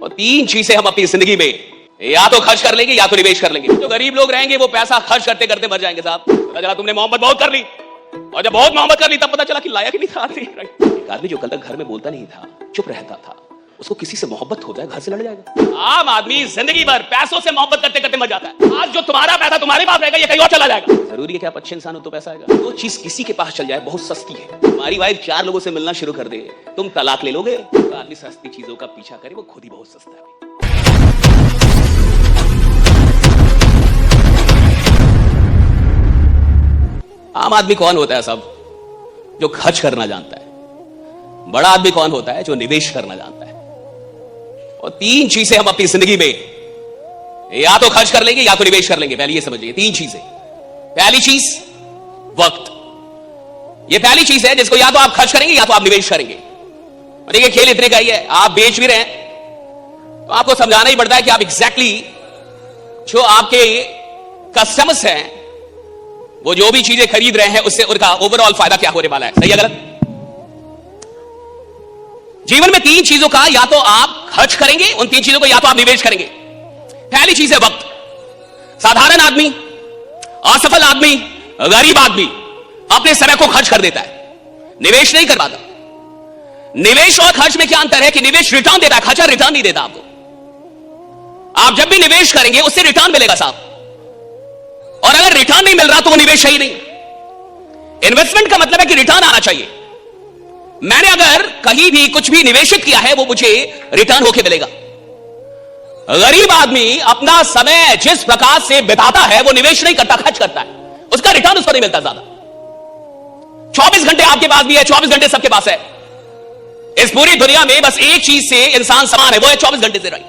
और तीन चीजें हम अपनी जिंदगी में या तो खर्च कर लेंगे या तो निवेश कर लेंगे। जो गरीब लोग रहेंगे वो पैसा खर्च करते करते मर जाएंगे साहब। पता चला तुमने मोहब्बत बहुत कर ली, और जब बहुत मोहब्बत कर ली तब पता चला कि लायक ही नहीं था आदमी। एक आदमी जो कल तक घर में बोलता नहीं था, चुप रहता था, उसको किसी से मोहब्बत हो जाए घर से लड़ जाएगा। आम आदमी जिंदगी भर पैसों से मोहब्बत करते करते मर जाता है। आज जो तुम्हारा पैसा तुम्हारे पास रहेगा ये कहीं और चला जाएगा। जरूरी है कि आप अच्छे इंसान हो तो पैसा आएगा। तो चीज किसी के पास चल जाए बहुत सस्ती है। तुम्हारी वाइफ 4 लोगों से मिलना शुरू कर दे, तुम तलाक ले लोगे। तो आदमी सस्ती चीजों का पीछा करे, वो खुद ही बहुत सस्ता है। आम आदमी कौन होता है सब? जो खर्च करना जानता है। बड़ा आदमी कौन होता है? जो निवेश करना जानता है। और तीन चीजें हम अपनी जिंदगी में या तो खर्च कर लेंगे या तो निवेश कर लेंगे। पहले ये समझिए, तीन चीजें। पहली चीज वक्त। ये पहली चीज है जिसको या तो आप खर्च करेंगे या तो आप निवेश करेंगे। देखिए खेल इतने का ही है, आप बेच भी रहे हैं तो आपको समझाना ही पड़ता है कि आप एग्जैक्टली जो आपके कस्टमर्स हैं वो जो भी चीजें खरीद रहे हैं उससे उनका ओवरऑल फायदा क्या होने वाला है। सही है गलत? जीवन में तीन चीजों का या तो आप खर्च करेंगे, उन तीन चीजों को या तो आप निवेश करेंगे। पहली चीज है वक्त। साधारण आदमी, असफल आदमी, गरीब आदमी अपने समय को खर्च कर देता है, निवेश नहीं कर पाता। निवेश और खर्च में क्या अंतर है कि निवेश रिटर्न देता है, खर्चा रिटर्न नहीं देता आपको। आप जब भी निवेश करेंगे उससे रिटर्न मिलेगा साहब, और अगर रिटर्न नहीं मिल रहा तो वो निवेश ही नहीं। इन्वेस्टमेंट का मतलब है कि रिटर्न आना चाहिए। मैंने अगर कहीं भी कुछ भी निवेशित किया है वो मुझे रिटर्न होके मिलेगा। गरीब आदमी अपना समय जिस प्रकार से बिताता है वो निवेश नहीं करता, खर्च करता है, उसका रिटर्न उसको नहीं मिलता ज्यादा। 24 घंटे आपके पास भी है, 24 घंटे सबके पास है। इस पूरी दुनिया में बस एक चीज से इंसान समान है, वो है 24 घंटे से। राइट,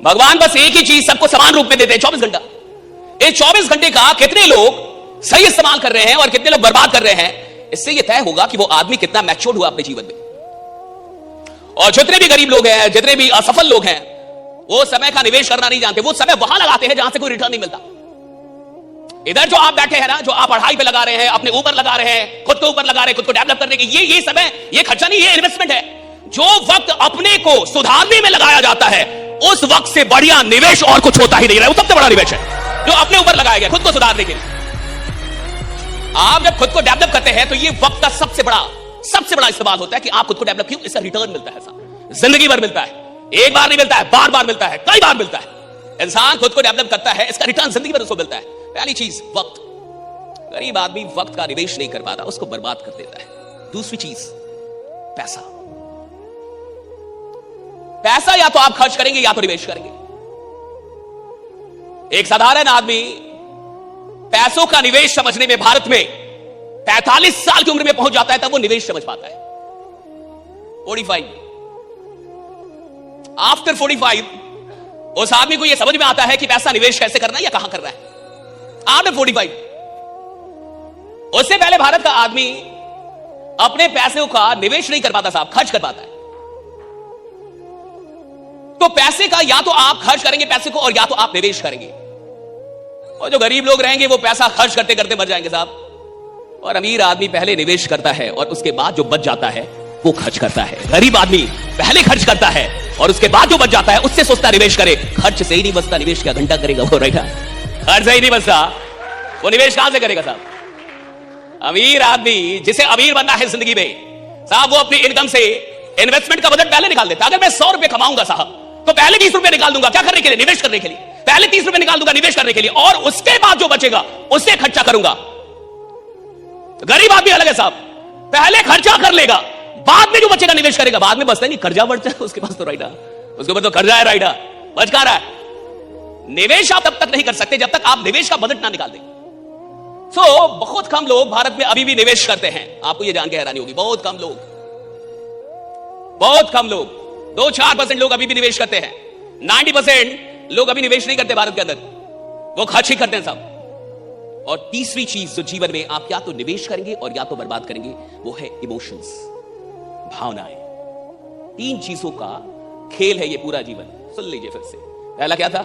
भगवान बस एक ही चीज सबको समान रूप में देते हैं, 24 घंटा। इस 24 घंटे का कितने लोग सही इस्तेमाल कर रहे हैं और कितने लोग बर्बाद कर रहे हैं, इससे यह तय होगा कि वो आदमी कितना मैच्योर्ड हुआ अपने जीवन में। और जितने भी गरीब लोग हैं, जितने भी असफल लोग हैं, वो समय का निवेश करना नहीं जानते। वो समय वहां लगाते हैं जहां से कोई रिटर्न नहीं मिलता। इधर जो आप बैठे हैं ना, जो आप पढ़ाई पे लगा रहे हैं, अपने ऊपर लगा रहे हैं, खुद के ऊपर लगा रहे हैं, खुद को डेवलप करने के, ये समय, ये खर्चा नहीं, ये इन्वेस्टमेंट है। जो वक्त अपने को सुधारने में लगाया जाता है उस वक्त से बढ़िया निवेश और कुछ होता ही नहीं रहा। वो सबसे बड़ा निवेश है जो अपने ऊपर लगाया गया खुद को सुधारने के लिए। आप जब खुद को डेवलप करते हैं तो ये वक्त का सबसे बड़ा इस्तेमाल होता है कि आप खुद को डेवलप क्यों, इसका रिटर्न मिलता है साहब, जिंदगी भर मिलता है। एक बार नहीं मिलता है, बार बार मिलता है, कई बार मिलता है। इंसान खुद को डेवलप करता है, इसका रिटर्न जिंदगी भर उसको मिलता है। पहली चीज वक्त। गरीब आदमी वक्त का निवेश नहीं कर पाता, उसको बर्बाद कर देता है। दूसरी चीज पैसा। पैसा या तो आप खर्च करेंगे या तो निवेश करेंगे। एक साधारण आदमी पैसों का निवेश समझने में भारत में 45 साल की उम्र में पहुंच जाता है, तब वो निवेश समझ पाता है। 45, आफ्टर 45 उस आदमी को यह समझ में आता है कि पैसा निवेश कैसे करना है या कहां करना है। आफ्टर 45, उससे पहले भारत का आदमी अपने पैसों का निवेश नहीं कर पाता साहब, खर्च कर पाता है। तो पैसे का या तो आप खर्च करेंगे पैसे को, और या तो आप निवेश करेंगे। और जो गरीब लोग रहेंगे वो पैसा खर्च करते करते मर जाएंगे साहब। और अमीर आदमी पहले निवेश करता है और उसके बाद जो बच जाता है वो खर्च करता है। गरीब आदमी पहले खर्च करता है और उसके बाद जो बच जाता है उससे सोचता निवेश करे। खर्च से ही नहीं बचता, निवेश क्या घंटा करेगा वो? राइट, खर्च से ही नहीं बचता, वो निवेश कहां से करेगा साहब? अमीर आदमी, जिसे अमीर बनना है जिंदगी में साहब, वो अपनी इनकम से इन्वेस्टमेंट का बजट पहले निकाल देता। अगर मैं 100 रुपए कमाऊंगा साहब तो पहले 20 रुपए निकाल दूंगा, क्या करने के लिए? निवेश करने के लिए। पहले 30 रुपए निकाल दूंगा निवेश करने के लिए, और उसके बाद जो बचेगा उससे खर्चा करूंगा। गरीब आदमी अलग है साहब, पहले खर्चा कर लेगा, बाद में जो बचेगा निवेश करेगा। बाद में बचता नहीं, कर्जा बढ़ता है उसके पास, तो राइटा, उसके ऊपर तो कर्जा है, राइटा, बच का रहा है। निवेश आप तब तक नहीं कर सकते जब तक आप निवेश का बजट ना निकाल दें। बहुत कम लोग भारत में अभी भी निवेश करते हैं। आपको यह जान के हैरानी होगी, बहुत कम लोग 2-4% लोग अभी भी निवेश करते हैं। 90% लोग अभी निवेश नहीं करते भारत के अंदर, वो खर्च ही करते हैं सब। और तीसरी चीज जो जीवन में आप या तो निवेश करेंगे और या तो बर्बाद करेंगे, वो है इमोशंस, भावनाएं। तीन चीजों का खेल है ये पूरा जीवन। सुन लीजिए फिर से। पहला क्या था?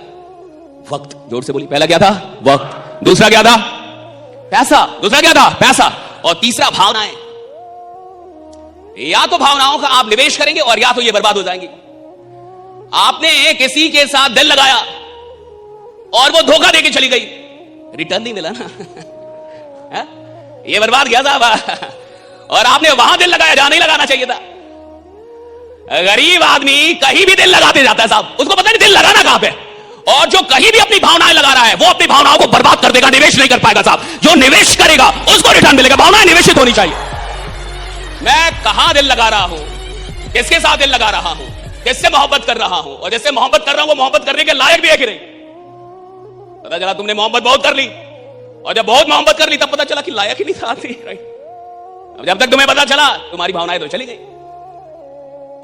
वक्त। जोर से बोलिए, पहला क्या था? वक्त। दूसरा क्या था? पैसा। दूसरा क्या था? पैसा। और तीसरा भावनाएं। या तो भावनाओं का आप निवेश करेंगे और या तो ये बर्बाद हो जाएंगे। आपने किसी के साथ दिल लगाया और वो धोखा देके चली गई, रिटर्न नहीं मिला ना। है? ये बर्बाद गया साहब। और आपने वहां दिल लगाया जहां नहीं लगाना चाहिए था। गरीब आदमी कहीं भी दिल लगाते जाता है साहब, उसको पता नहीं दिल लगाना कहां पे। और जो कहीं भी अपनी भावनाएं लगा रहा है वो अपनी भावनाओं को बर्बाद कर देगा, निवेश नहीं कर पाएगा साहब। जो निवेश करेगा उसको रिटर्न मिलेगा। भावनाएं निवेशित होनी चाहिए। मैं कहां दिल लगा रहा हूं, किसके साथ दिल लगा रहा हूं, किससे मोहब्बत कर रहा हूं, और जिससे मोहब्बत कर रहा हूं वो मोहब्बत करने के लायक भी है कि नहीं। पता चला तुमने मोहब्बत बहुत कर ली, और जब बहुत मोहब्बत कर ली तब पता चला कि लायक ही नहीं था आदमी, राइट। अब जब तक तुम्हें पता चला तुम्हारी भावनाएं तो चली गई,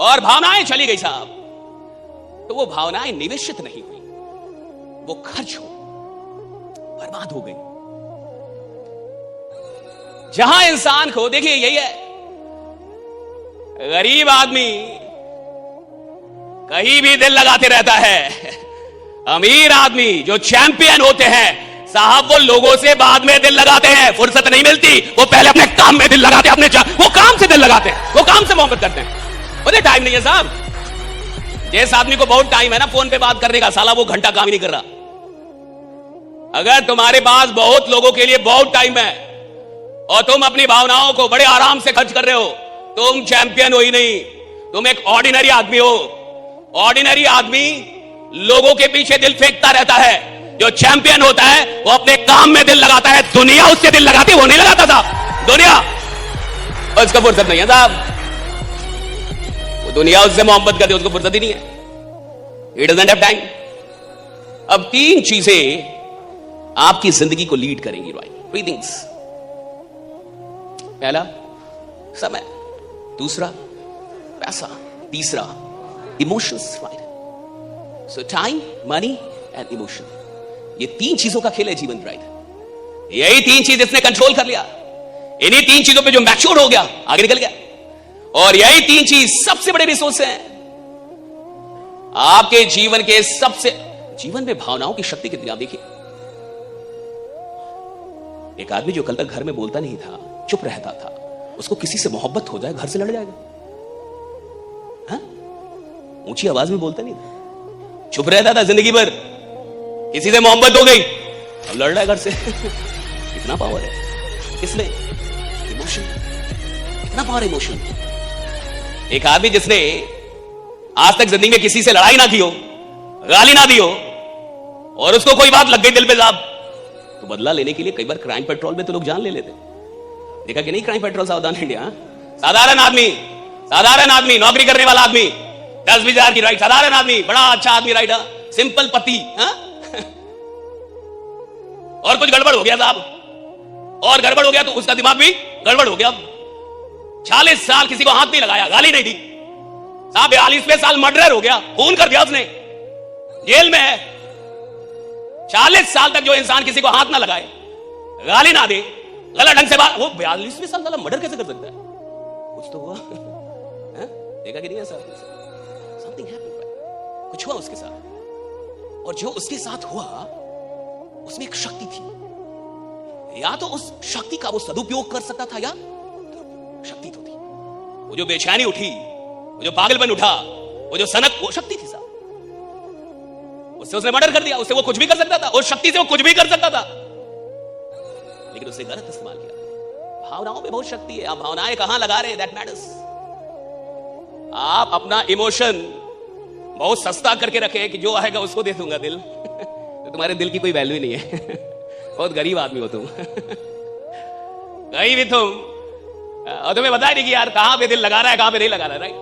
और भावनाएं चली गई साहब, तो वो भावनाएं निवेशित नहीं हुई, वो खर्च हो, बर्बाद हो गई। जहां इंसान को, देखिए यही है, गरीब आदमी कहीं भी दिल लगाते रहता है। अमीर आदमी जो चैंपियन होते हैं साहब, वो लोगों से बाद में दिल लगाते हैं, फुर्सत नहीं मिलती, वो पहले अपने काम में दिल लगाते हैं, वो काम से दिल लगाते हैं, वो काम से मोहब्बत करते हैं। मुझे टाइम नहीं है साहब। जिस आदमी को बहुत टाइम है ना फोन पे बात करने का, साला वो घंटा काम ही नहीं कर रहा। अगर तुम्हारे पास बहुत लोगों के लिए बहुत टाइम है और तुम अपनी भावनाओं को बड़े आराम से खर्च कर रहे हो, तुम चैंपियन हो ही नहीं, तुम एक ऑर्डिनरी आदमी हो। ऑर्डिनरी आदमी लोगों के पीछे दिल फेंकता रहता है, जो चैंपियन होता है वो अपने काम में दिल लगाता है। दुनिया उससे दिल लगाती, वो नहीं लगाता साहब। दुनिया उसका फुर्सत नहीं है साहब, वो दुनिया उससे मोहब्बत करती है, उसको फुर्सत ही नहीं है। It doesn't have time. अब तीन चीजें आपकी जिंदगी को लीड करेंगी, राइट? Three things. पहला समय, दूसरा पैसा, तीसरा emotions, right? So time, money and emotion, ये तीन चीजों का खेल है जीवन, राइट? यही तीन चीज इसने कंट्रोल कर लिया। इन्हीं तीन चीजों पे जो मैच्योर हो गया आगे निकल गया। और यही तीन चीज सबसे बड़े रिसोर्स हैं आपके जीवन के। सबसे जीवन में भावनाओं की शक्ति कितनी, आप देखिए। एक आदमी जो कल तक घर में बोलता नहीं था, चुप रहता था, उसको किसी से मोहब्बत हो जाए घर से लड़ जाएगा। हाँ? ऊंची आवाज में बोलता नहीं था, चुप रहता था जिंदगी भर, किसी से मोहब्बत हो गई अब लड़ रहा है घर से। कितना पावर है इसमें, इमोशन, कितना पावर इमोशन। एक आदमी जिसने आज तक जिंदगी में किसी से लड़ाई ना की हो, गाली ना दी हो, और उसको कोई बात लग गई दिल पे साहब, तो बदला लेने के लिए कई बार क्राइम पेट्रोल में तो लोग जान ले लेते। देखा कि नहीं क्राइम पेट्रोल सावधान इंडिया। साधारण आदमी नौकरी करने वाला आदमी, 10-20 हजार की, राइट? साधारण आदमी, बड़ा अच्छा आदमी, राइट? सिंपल पति, हाँ? और कुछ गड़बड़ हो गया साहब, और गड़बड़ हो गया तो उसका दिमाग भी गड़बड़ हो गया। 40 साल किसी को हाथ नहीं लगाया, गाली नहीं दी साहब, 42वें साल मर्डर हो गया, खून कर दिया उसने, जेल में है। 40 साल तक जो इंसान किसी को हाथ ना लगाए, गाली ना दे, गलत ढंग से बात, वो 42वें साल वाला मर्डर कैसे कर सकता है? कुछ तो हुआ। देखा कि नहीं है सर? समथिंग हैपेंड, कुछ हुआ उसके साथ, और जो उसके साथ हुआ उसमें एक शक्ति थी। या तो उस शक्ति का वो सदुपयोग कर सकता था, या शक्ति तो थी। वो जो बेचैनी उठी, वो जो पागलपन उठा, वो जो सनक, वो शक्ति थी साहब। उससे उसने मर्डर कर दिया, उससे वो कुछ भी कर सकता था, उस शक्ति से वो कुछ भी कर सकता था, लेकिन उसने गलत इस्तेमाल किया। भावनाओं में बहुत शक्ति है। आप भावनाएं कहां लगा रहे हैं, दैट मैटर्स। आप अपना इमोशन बहुत सस्ता करके रखे कि जो आएगा उसको दे दूंगा दिल। तो तुम्हारे दिल की कोई वैल्यू नहीं है। बहुत गरीब आदमी हो तुम। कहीं भी तुम, और तुम्हें बता नहीं कि यार कहां पे दिल लगा रहा है, कहां पे नहीं लगा रहा है, राइट?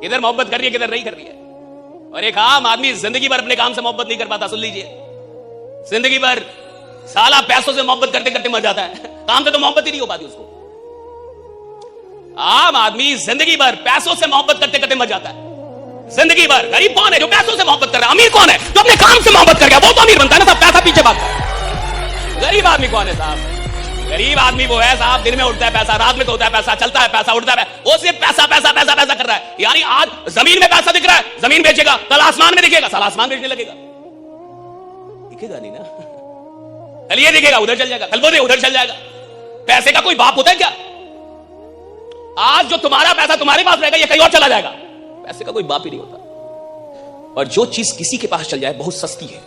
किधर मोहब्बत कर रही है, किधर नहीं कर रही है। और एक आम आदमी जिंदगी भर अपने काम से मोहब्बत नहीं कर पाता। सुन लीजिए, जिंदगी भर साला पैसों से मोहब्बत करते करते मर जाता है, काम से तो मोहब्बत ही नहीं हो पाती उसको। आम आदमी जिंदगी भर पैसों से मोहब्बत करते करते मर जाता है, जिंदगी भर। गरीब कौन है जो पैसों से मोहब्बत कर रहा है? अमीर कौन है जो अपने काम से मोहब्बत कर गया? वो तो अमीर बनता है ना साहब, पैसा पीछे भागता है। गरीब आदमी कौन है साहब? गरीब आदमी वो है साहब, दिन में उठता है पैसा, रात में तो होता है पैसा, चलता है पैसा, उठता है, वो सिर्फ पैसा पैसा पैसा पैसा कर रहा है। यानी आज जमीन में पैसा दिख रहा है, जमीन बेचेगा, कल आसमान में दिखेगा, साला आसमान बेचने लगेगा। दिखेगा नहीं ना, कल ये दिखेगा उधर चल जाएगा, कल वो उधर चल जाएगा। पैसे का कोई बाप होता है क्या? आज जो तुम्हारा पैसा तुम्हारे पास रहेगा, ये कहीं और चला जाएगा। पैसे का कोई बाप ही नहीं होता। और जो चीज किसी के पास चल जाए बहुत सस्ती है।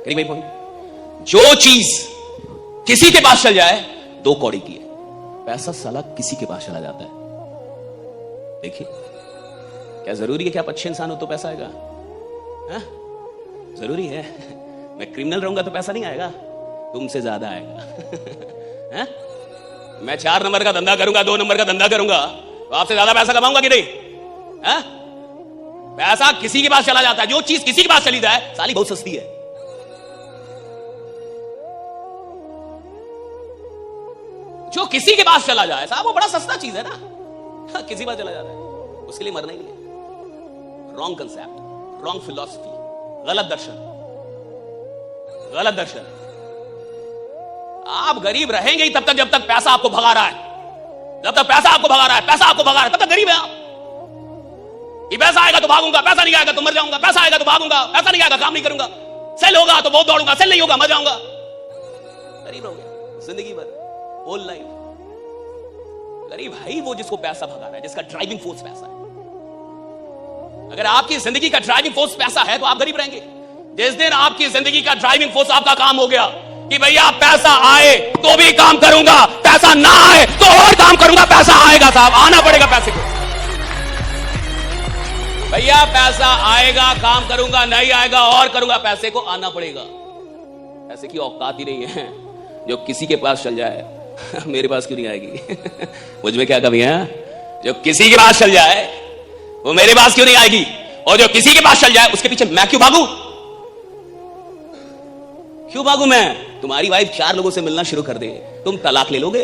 करीब भाई पॉइंट, जो चीज किसी के पास चल जाए 2 कौड़ी की है। पैसा साला किसी के पास चला जाता है। देखिए, क्या जरूरी है कि आप अच्छे इंसान हो तो पैसा आएगा? हा? जरूरी है? मैं क्रिमिनल रहूंगा तो पैसा नहीं आएगा, तुमसे ज्यादा आएगा। हा? मैं 4 नंबर का धंधा करूंगा, 2 नंबर का धंधा करूंगा, तो आपसे ज्यादा पैसा कमाऊंगा कि नहीं? हा? पैसा किसी के पास चला जाता है। जो चीज किसी के पास चली जाए साली बहुत सस्ती है। जो किसी के पास चला जाए साहब वो बड़ा सस्ता चीज है ना। किसी के पास चला जाता है, उसके लिए मरना ही नहीं है। रॉन्ग कंसेप्ट, रॉन्ग फिलॉसफी, गलत दर्शन, गलत दर्शन। आप गरीब रहेंगे ही तब तक जब तक पैसा आपको भगा रहा है। जब तक पैसा आपको भगा रहा है, पैसा आपको भगा रहा है, तब तक गरीब है आप। कि पैसा आएगा तो भागूंगा, पैसा नहीं आएगा तो मर जाऊंगा, पैसा आएगा तो भागूंगा, पैसा नहीं आएगा काम नहीं करूंगा, सेल होगा तो बहुत दौड़ूंगा, सेल नहीं होगा मर जाऊंगा। गरीब हो गया जिंदगी भर, होल लाइफ। गरीब है वो जिसको पैसा भगा रहा है, जिसका ड्राइविंग फोर्स पैसा है। अगर आपकी जिंदगी का ड्राइविंग फोर्स पैसा है तो आप गरीब रहेंगे। जिस दिन आपकी जिंदगी का ड्राइविंग फोर्स आपका काम हो गया कि भैया पैसा आए तो भी काम करूंगा, पैसा ना आए तो और काम करूंगा, पैसा आएगा साहब, आना पड़ेगा पैसे को। भैया पैसा आएगा काम करूंगा, नहीं आएगा और करूंगा, पैसे को आना पड़ेगा। पैसे की औकात ही नहीं है। जो किसी के पास चल जाए मेरे पास क्यों नहीं आएगी? मुझ में क्या कमी है? जो किसी के पास चल जाए वो मेरे पास क्यों नहीं आएगी? और जो किसी के पास चल जाए उसके पीछे मैं क्यों भागूं? क्यों भागूं मैं? तुम्हारी वाइफ 4 लोगों से मिलना शुरू कर दे, तुम तलाक ले लोगे?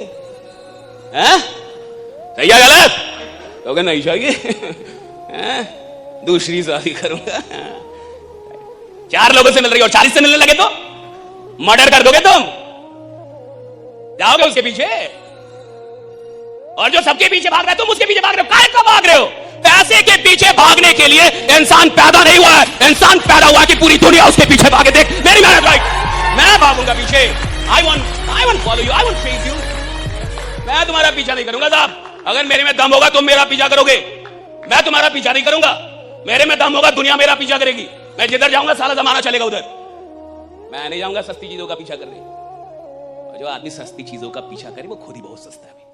हैं? सही है गलत? तो नहीं चाहिए। दूसरी शादी करूंगा। 4 लोगों से मिल रही और 40 से मिलने लगे तो मर्डर कर दोगे तुम? जाओगे उसके पीछे? और जो सबके पीछे भाग रहे हो तुम उसके पीछे भाग रहे हो। काहे को भाग रहे हो? पैसे के पीछे भागने के लिए इंसान पैदा नहीं हुआ है। इंसान पैदा हुआ कि पूरी दुनिया उसके पीछे भागे। देख मेरी मेहनत राइट, मैं भागूंगा पीछे। I want follow you, I want chase you. मैं तुम्हारा पीछा नहीं करूंगा साहब। अगर मेरे में दम होगा तुम मेरा पीछा करोगे, मैं तुम्हारा पीछा नहीं करूंगा। मेरे में दम होगा दुनिया मेरा पीछा करेगी। मैं जिधर जाऊंगा सारा जमाना चलेगा उधर। मैं नहीं जाऊंगा सस्ती चीजों का पीछा करने। और जो आदमी सस्ती चीजों का पीछा करे वो खुद ही बहुत सस्ता है।